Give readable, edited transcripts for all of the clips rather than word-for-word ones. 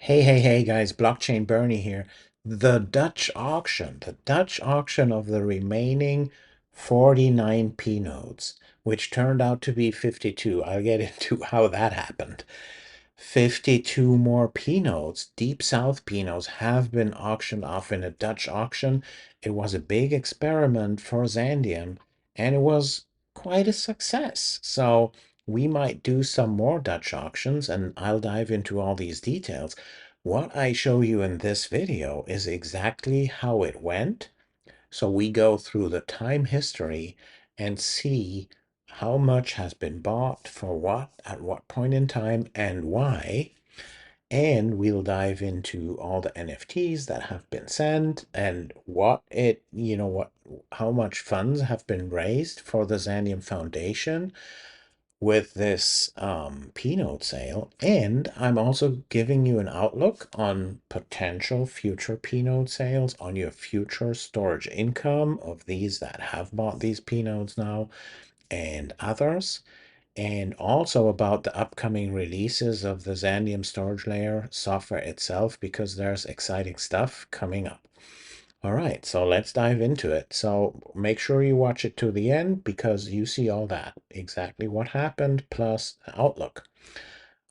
Hey guys, Blockchain Bernie here. The Dutch auction of the remaining 49 pNodes, which turned out to be 52. I'll get into how that happened. 52 more pNodes, Deep South pNodes, have been auctioned off in a Dutch auction. It was a big experiment for Xandeum, and it was quite a success. So we might do some more Dutch auctions, and I'll dive into all these details. What I show you in this video is exactly how it went. So we go through the time history and see how much has been bought for what, at what point in time, and why. And we'll dive into all the NFTs that have been sent and how much funds have been raised for the Xandeum Foundation with this pNode sale. And I'm also giving you an outlook on potential future pNode sales, on your future storage income of these that have bought these pNodes now and others, and also about the upcoming releases of the Xandeum storage layer software itself, because there's exciting stuff coming up. All right, so let's dive into it. So make sure you watch it to the end because you see all that, exactly what happened, plus outlook.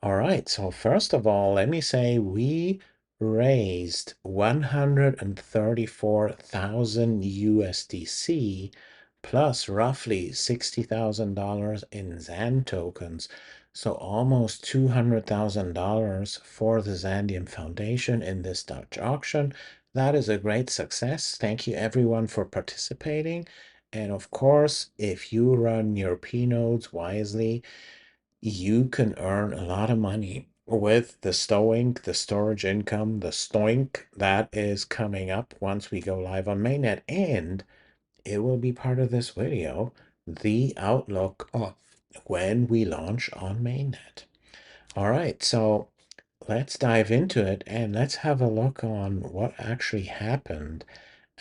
All right, so first of all, let me say we raised 134,000 USDC plus roughly $60,000 in XAND tokens. So almost $200,000 for the Xandeum Foundation in this Dutch auction. That is a great success. Thank you everyone for participating. And of course, if you run your pNodes wisely, you can earn a lot of money with the stoink, the storage income, the stoink that is coming up once we go live on mainnet. And it will be part of this video, the outlook of when we launch on mainnet. All right, so let's dive into it and let's have a look on what actually happened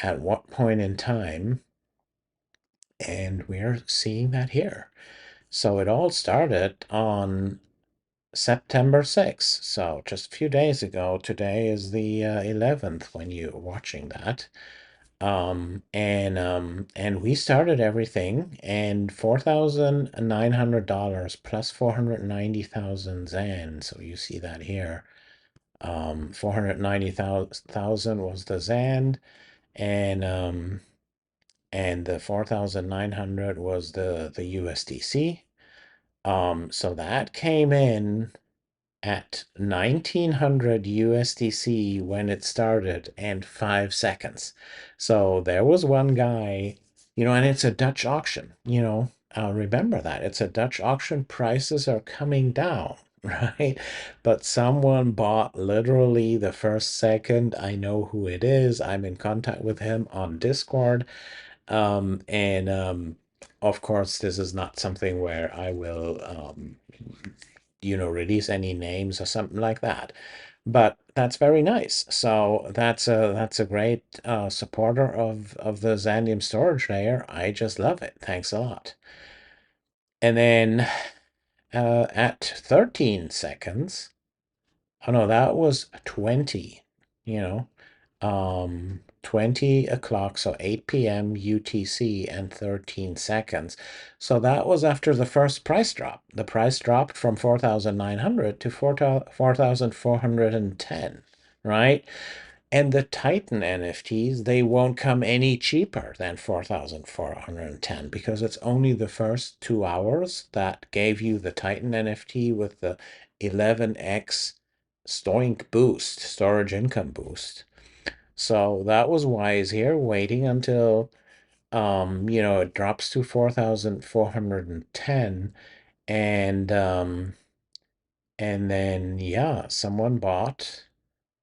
at what point in time. And we're seeing that here. So it all started on September 6th. So just a few days ago. Today is the 11th when you're watching that. And we started everything, and $4,900 plus 490,000 Zan. So you see that here. 490,000 was the Zan, and the 4,900 was the USDC. So that came in at 1900 USDC when it started and 5 seconds. So there was one guy, and it's a Dutch auction, remember that. It's a Dutch auction. Prices are coming down, right? But someone bought literally the first second. I know who it is. I'm in contact with him on Discord. And of course, this is not something where I will release any names or something like that. But that's very nice. So that's a great supporter of the Xandeum storage layer. I just love it. Thanks a lot. And then at 13 seconds, oh no, that was 20, you know, 20 o'clock, so 8 p.m. UTC and 13 seconds. So that was after the first price drop. The price dropped from 4,900 to 4,410, right? And the Titan NFTs, they won't come any cheaper than 4,410 because it's only the first 2 hours that gave you the Titan NFT with the 11x Stoink boost, storage income boost. So that was wise here, waiting until it drops to 4,410, and then yeah, someone bought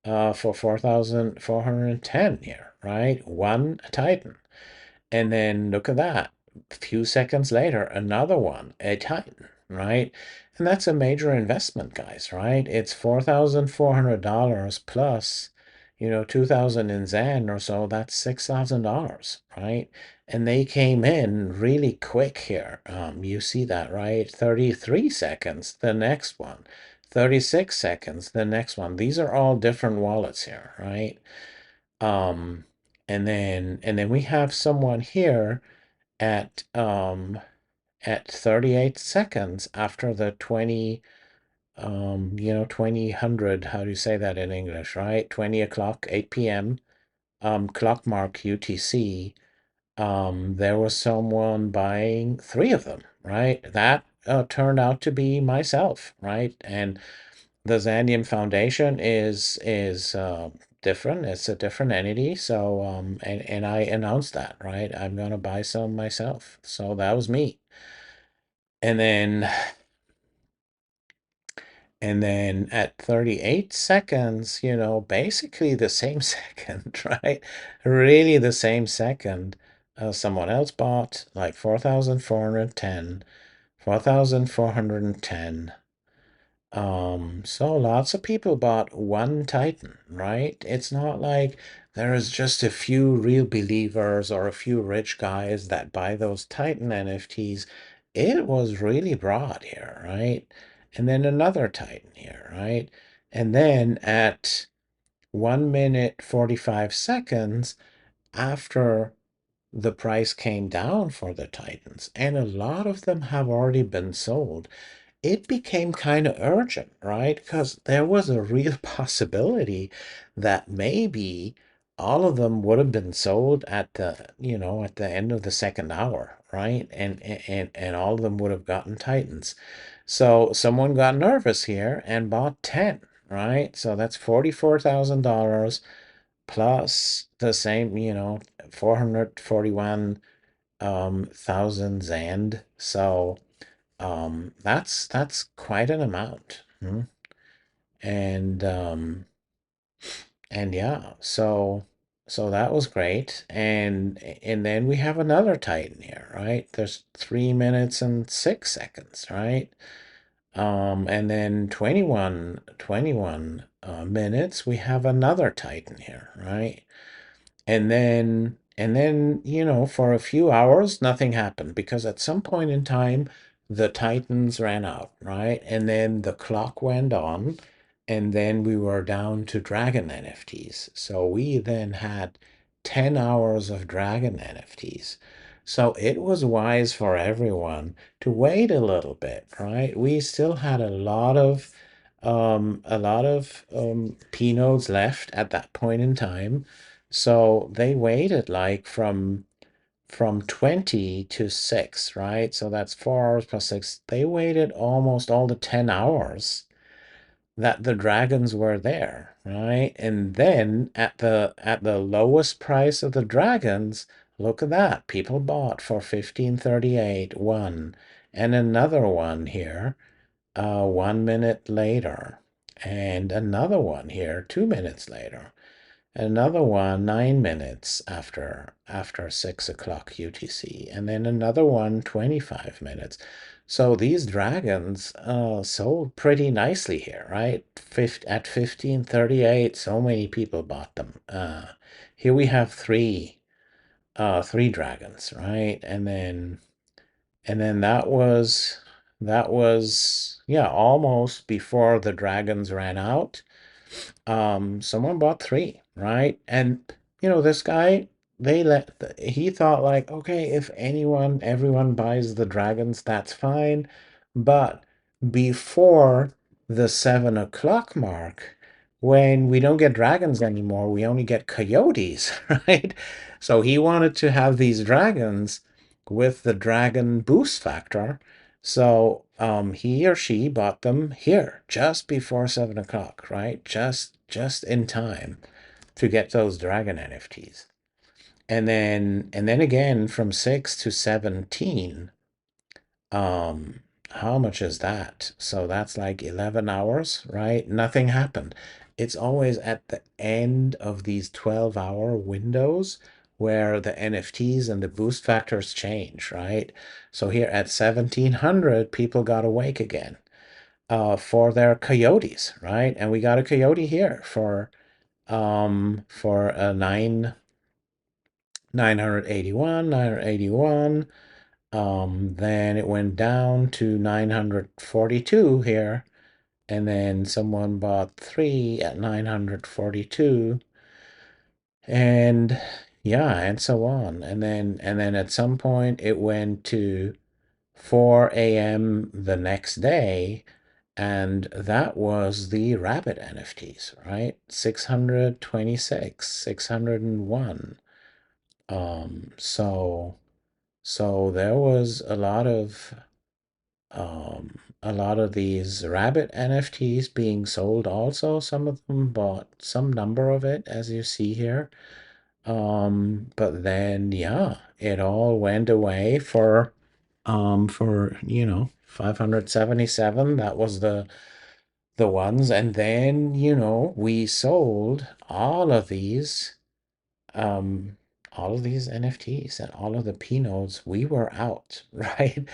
for 4,410 here, right? One Titan. And then look at that. A few seconds later, another one, a Titan, right? And that's a major investment, guys, right? It's $4,400 plus, 2,000 in Zan or so. That's $6,000, right? And they came in really quick here. You see that, right? 33 seconds, the next one. 36 seconds, the next one. These are all different wallets here, right? Um, and then we have someone here at 38 seconds after the 2000, how do you say that in English, right? 20 o'clock, 8 p.m. Clock mark UTC. There was someone buying three of them, right? That turned out to be myself, right? And the Xandeum Foundation is different. It's a different entity. So and I announced that, right? I'm gonna buy some myself. So that was me. And then at 38 seconds, basically the same second, right? Really the same second. Someone else bought like 4,410, 4,410. So lots of people bought one Titan, right? It's not like there is just a few real believers or a few rich guys that buy those Titan NFTs. It was really broad here, right? And then another Titan here, right? And then at 1 minute 45 seconds after the price came down for the Titans, and a lot of them have already been sold, it became kind of urgent, right? Because there was a real possibility that maybe all of them would have been sold at the end of the second hour, right? And all of them would have gotten Titans. So someone got nervous here and bought 10, right? So that's $44,000 plus the same, 441 thousand Zand. So that's quite an amount. And and yeah, so that was great. And then we have another Titan here, right? There's 3 minutes and 6 seconds, right? And then 21 minutes, we have another Titan here, right? And then, for a few hours, nothing happened because at some point in time, the Titans ran out, right? And then the clock went on, and then we were down to Dragon NFTs. So we then had 10 hours of Dragon NFTs. So it was wise for everyone to wait a little bit, right? We still had a lot of pNodes left at that point in time. So they waited like from 20 to 6, right? So that's 4 hours plus 6. They waited almost all the 10 hours that the dragons were there, right? And then at the lowest price of the dragons, look at that. People bought for 1538 one and another one here 1 minute later, and another one here 2 minutes later. Another one 9 minutes after 6 o'clock UTC, and then another one 25 minutes. So these dragons sold pretty nicely here, right? At 1538, so many people bought them. Here we have three dragons, right? And then that was yeah, almost before the dragons ran out. Someone bought three, right? And this guy, he thought like, okay, if everyone buys the dragons, that's fine. But before the 7 o'clock mark, when we don't get dragons anymore, we only get coyotes, right? So he wanted to have these dragons with the dragon boost factor. So he or she bought them here just before 7 o'clock, right? Just in time to get those dragon NFTs. And then again from 6 to 17, how much is that? So that's like 11 hours, right? Nothing happened. It's always at the end of these 12-hour windows where the NFTs and the boost factors change, right? So here at 1700, people got awake again for their coyotes, right? And we got a coyote here for a 981. Then it went down to 942 here and then someone bought 3 at 942, and yeah, and so on. And then at some point it went to 4 a.m. the next day, and that was the rabbit NFTs, right? 626, 601. So there was a lot of these rabbit NFTs being sold also. Some of them bought some number of it, as you see here. But then yeah, it all went away for 577. That was the ones. And then, we sold um all of these NFTs and all of the pNodes. We were out, right?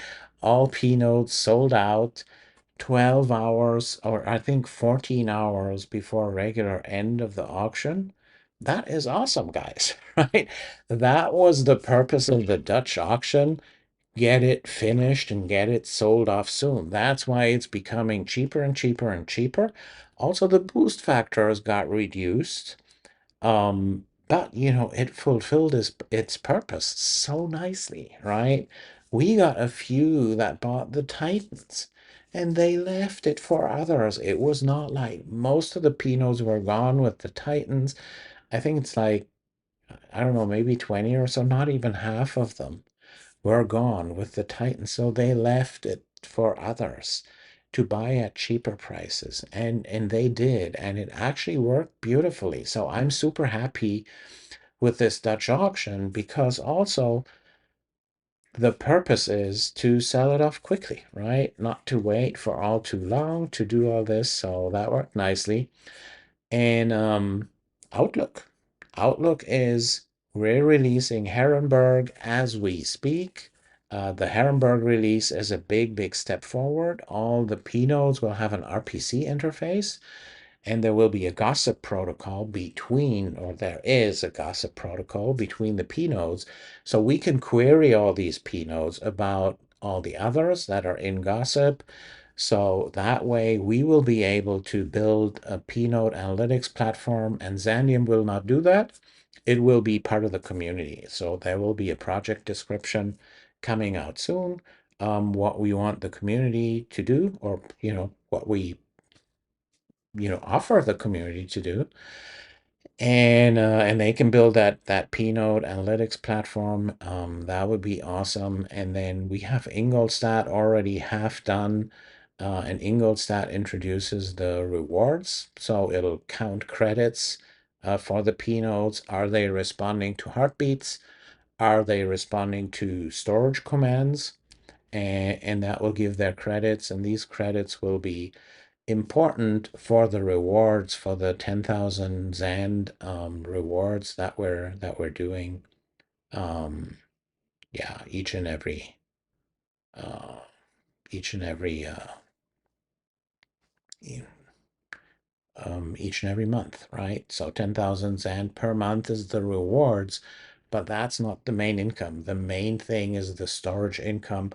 All pNodes sold out 12 hours, or I think 14 hours before regular end of the auction. That is awesome, guys, right? That was the purpose of the Dutch auction. Get it finished and get it sold off soon. That's why it's becoming cheaper and cheaper and cheaper. Also, the boost factors got reduced. But it fulfilled its purpose so nicely, right? We got a few that bought the Titans and they left it for others. It was not like most of the pNodes were gone with the Titans. I think it's like, I don't know, maybe 20 or so, not even half of them were gone with the Titans. So they left it for others to buy at cheaper prices. And they did, and it actually worked beautifully. So I'm super happy with this Dutch auction, because also the purpose is to sell it off quickly, right? Not to wait for all too long to do all this. So that worked nicely. And Outlook. Outlook is we're releasing Herrenberg as we speak. The Herrenberg release is a big, big step forward. All the pNodes will have an RPC interface, and there will be a gossip protocol between, or there is a gossip protocol between the pNodes. So we can query all these pNodes about all the others that are in gossip. So that way we will be able to build a pNode analytics platform, and Xandeum will not do that. It will be part of the community. So there will be a project description coming out soon. What we want the community to do, or what we offer the community to do, and they can build that pNode analytics platform. That would be awesome. And then we have Ingolstadt already half done, and Ingolstadt introduces the rewards, so it'll count credits for the pNodes. Are they responding to heartbeats? Are they responding to storage commands? And that will give their credits, and these credits will be important for the rewards, for the 10,000 Xand rewards that we're doing. Yeah, uh, e- each and every month, right? So 10,000 Xand per month is the rewards, but that's not the main income. The main thing is the storage income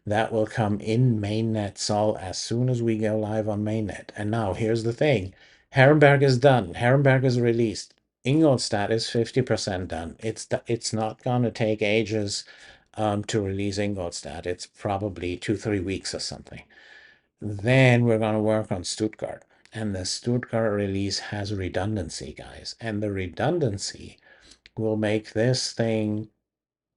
that will come in mainnet Sol as soon as we go live on mainnet. And now here's the thing. Herrenberg is done. Herrenberg is released. Ingolstadt is 50% done. It's not going to take ages to release Ingolstadt. It's probably 2-3 weeks or something. Then we're going to work on Stuttgart. And the Stuttgart release has redundancy, guys. And the redundancy will make this thing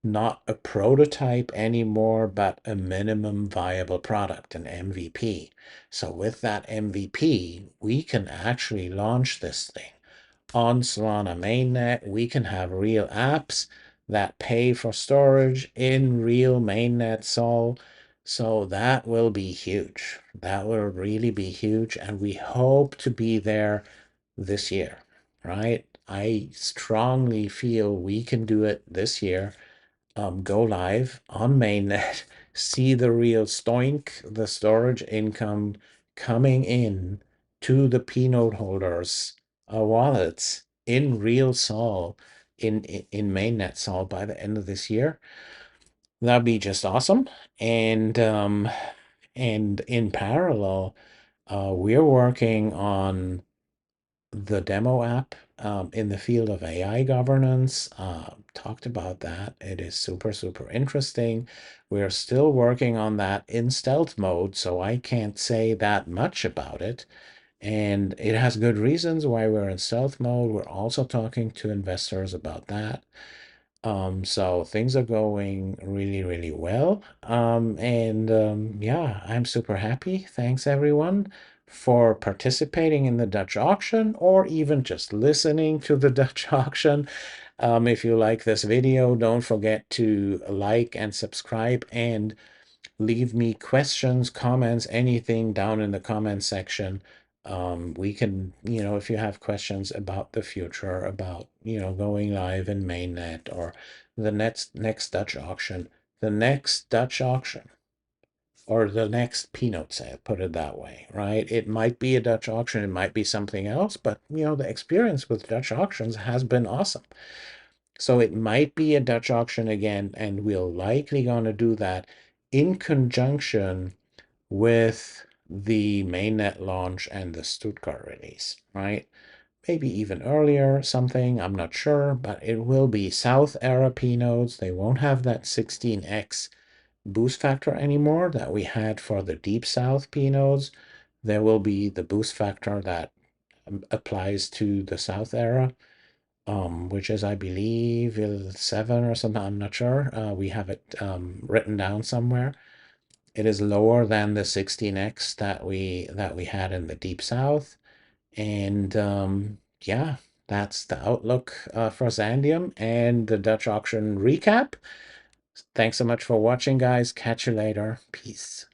not a prototype anymore, but a minimum viable product, an MVP. So with that MVP, we can actually launch this thing on Solana mainnet. We can have real apps that pay for storage in real mainnet Sol. So that will be huge. That will really be huge. And we hope to be there this year, right? I strongly feel we can do it this year. Go live on mainnet, see the real stoink, the storage income coming in to the pNode holders' wallets in real Sol, in mainnet Sol by the end of this year. That'd be just awesome. And in parallel, We're working on the demo app in the field of AI governance. Talked about that. It is super, super interesting. We're still working on that in stealth mode, so I can't say that much about it. And it has good reasons why we're in stealth mode. We're also talking to investors about that. So things are going really, really well. Yeah, I'm super happy. Thanks everyone for participating in the Dutch auction or even just listening to the Dutch auction. If you like this video, don't forget to like and subscribe and leave me questions, comments, anything down in the comment section. We can, if you have questions about the future, about, going live in mainnet or the next Dutch auction, the next Dutch auction or the next pNode sale, put it that way, right? It might be a Dutch auction, it might be something else, but the experience with Dutch auctions has been awesome. So it might be a Dutch auction again, and we're likely going to do that in conjunction with the mainnet launch and the Stuttgart release, right? Maybe even earlier, something, I'm not sure, but it will be South era pNodes. They won't have that 16x boost factor anymore that we had for the Deep South pNodes. There will be the boost factor that applies to the South era, which is, I believe, is 7 or something. I'm not sure. We have it written down somewhere. It is lower than the 16x that we had in the Deep South. And yeah, that's the outlook for Xandeum and the Dutch auction recap. Thanks so much for watching, guys. Catch you later. Peace.